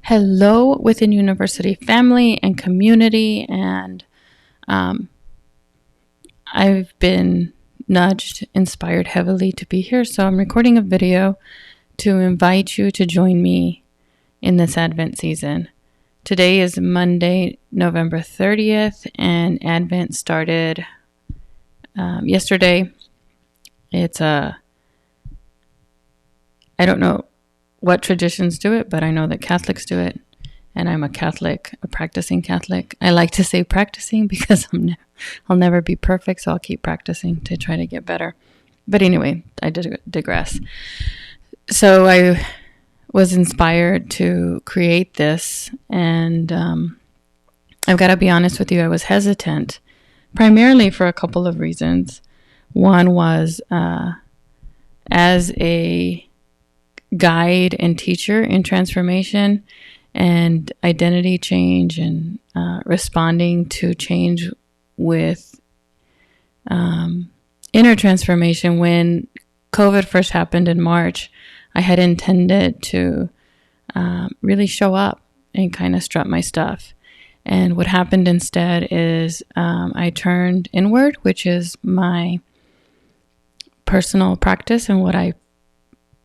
Hello, Within University family and community. And I've been nudged, inspired heavily to be here. So I'm recording a video to invite you to join me in this Advent season. Today is Monday, November 30th, and Advent started yesterday. I don't know what traditions do it, but I know that Catholics do it. And I'm a Catholic, a practicing Catholic. I like to say practicing because I'll never be perfect, so I'll keep practicing to try to get better. But anyway, I digress. So I was inspired to create this, and I've got to be honest with you, I was hesitant, primarily for a couple of reasons. One was as a guide and teacher in transformation and identity change and responding to change with inner transformation. When COVID first happened in March, I had intended to really show up and kind of strut my stuff. And what happened instead is I turned inward, which is my personal practice and what I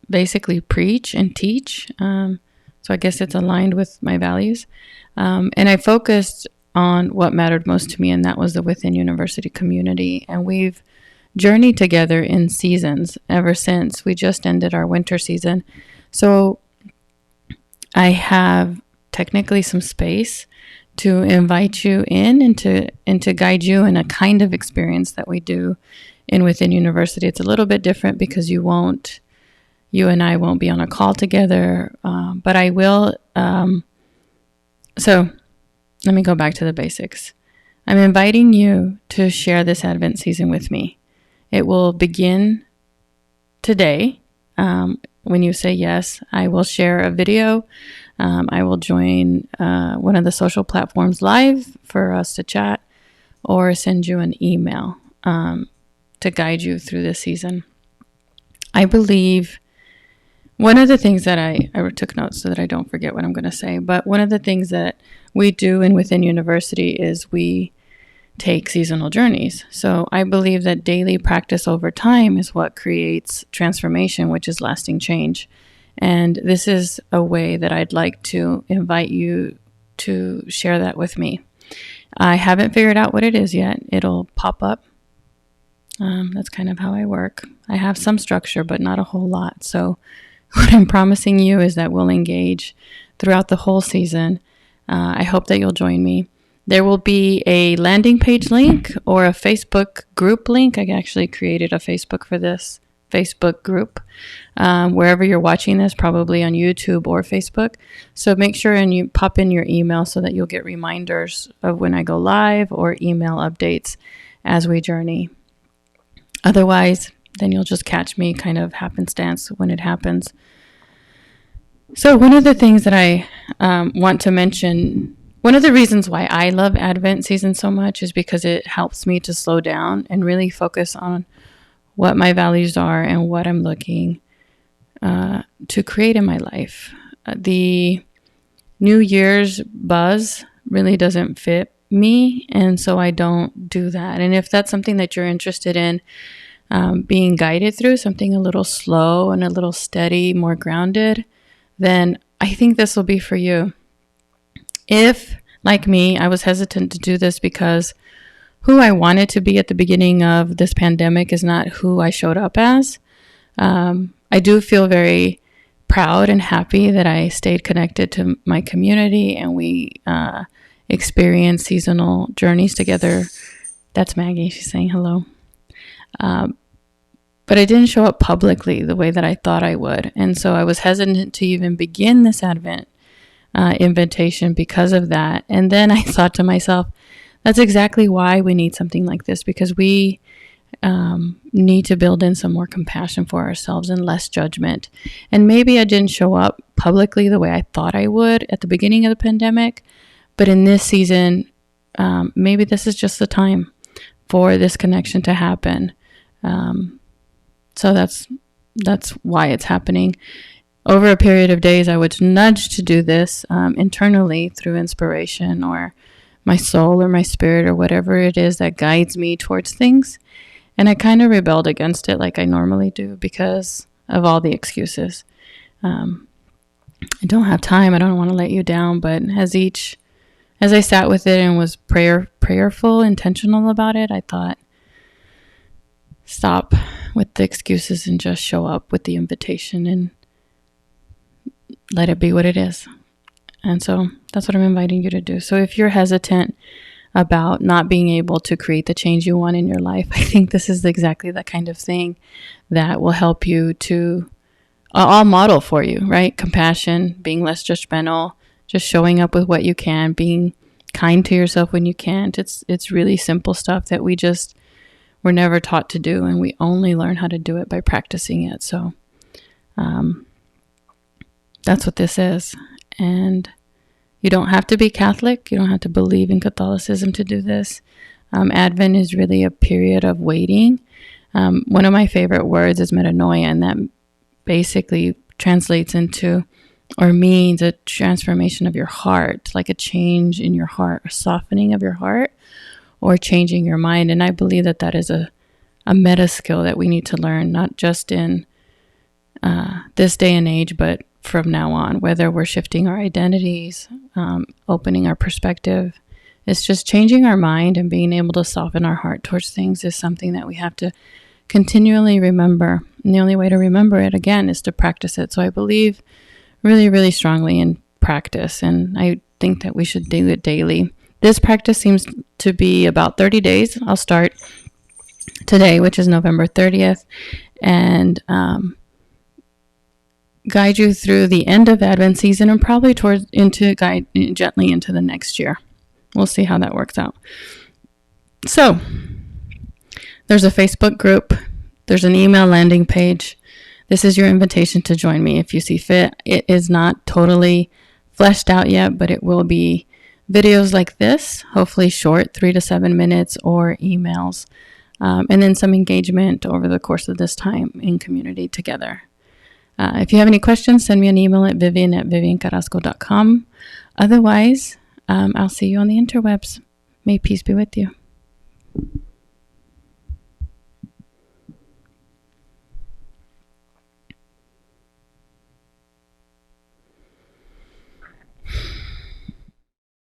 basically preach and teach. So I guess it's aligned with my values. And I focused on what mattered most to me, and that was the Within University community. And we've journeyed together in seasons ever since. We just ended our winter season. So I have technically some space to invite you in and to guide you in a kind of experience that we do in Within University. It's a little bit different because you and I won't be on a call together, but I will. So let me go back to the basics. I'm inviting you to share this Advent season with me. It will begin today. When you say yes, I will share a video. I will join one of the social platforms live for us to chat, or send you an email to guide you through this season. I believe one of the things that I took notes so that I don't forget what I'm going to say, but one of the things that we do in Within University is we take seasonal journeys. So I believe that daily practice over time is what creates transformation, which is lasting change. And this is a way that I'd like to invite you to share that with me. I haven't figured out what it is yet. It'll pop up. That's kind of how I work. I have some structure, but not a whole lot. So what I'm promising you is that we'll engage throughout the whole season. I hope that you'll join me. There will be a landing page link or a Facebook group link. I actually created a Facebook for this Facebook group, wherever you're watching this, probably on YouTube or Facebook. So make sure and you pop in your email so that you'll get reminders of when I go live, or email updates as we journey. Otherwise, then you'll just catch me kind of happenstance when it happens. So one of the things that I want to mention, one of the reasons why I love Advent season so much is because it helps me to slow down and really focus on what my values are and what I'm looking to create in my life. The New Year's buzz really doesn't fit me, and so I don't do that. And if that's something that you're interested in, being guided through something a little slow and a little steady, more grounded, then I think this will be for you. If, like me, I was hesitant to do this because who I wanted to be at the beginning of this pandemic is not who I showed up as. I do feel very proud and happy that I stayed connected to my community and we experienced seasonal journeys together. That's Maggie. She's saying hello. But I didn't show up publicly the way that I thought I would. And so I was hesitant to even begin this Advent invitation because of that. And then I thought to myself, that's exactly why we need something like this, because we need to build in some more compassion for ourselves and less judgment. And maybe I didn't show up publicly the way I thought I would at the beginning of the pandemic, but in this season, maybe this is just the time for this connection to happen. So that's why it's happening. over a period of days, I was nudged to do this internally through inspiration or my soul or my spirit or whatever it is that guides me towards things. And I kind of rebelled against it like I normally do because of all the excuses. I don't have time. I don't want to let you down. But as I sat with it and was prayerful, intentional about it, I thought, stop with the excuses and just show up with the invitation and let it be what it is. And so that's what I'm inviting you to do. So if you're hesitant about not being able to create the change you want in your life, I think this is exactly the kind of thing that will help you to, I'll model for you, right? Compassion, being less judgmental, just showing up with what you can, being kind to yourself when you can't. It's really simple stuff that we're never taught to do, and we only learn how to do it by practicing it. So that's what this is. And you don't have to be Catholic. You don't have to believe in Catholicism to do this. Advent is really a period of waiting. One of my favorite words is metanoia, and that basically translates into or means a transformation of your heart, like a change in your heart, a softening of your heart, or changing your mind. And I believe that is a meta skill that we need to learn, not just in this day and age, but from now on, whether we're shifting our identities, opening our perspective. It's just changing our mind and being able to soften our heart towards things is something that we have to continually remember. And the only way to remember it, again, is to practice it. So I believe really, really strongly in practice, and I think that we should do it daily. This practice seems to be about 30 days. I'll start today, which is November 30th, and guide you through the end of Advent season and probably guide gently into the next year. We'll see how that works out. So there's a Facebook group. There's an email landing page. This is your invitation to join me if you see fit. It is not totally fleshed out yet, but it will be videos like this, hopefully short, 3 to 7 minutes, or emails, and then some engagement over the course of this time in community together. If you have any questions, send me an email at vivian@viviancarrasco.com. Otherwise, I'll see you on the interwebs. May peace be with you.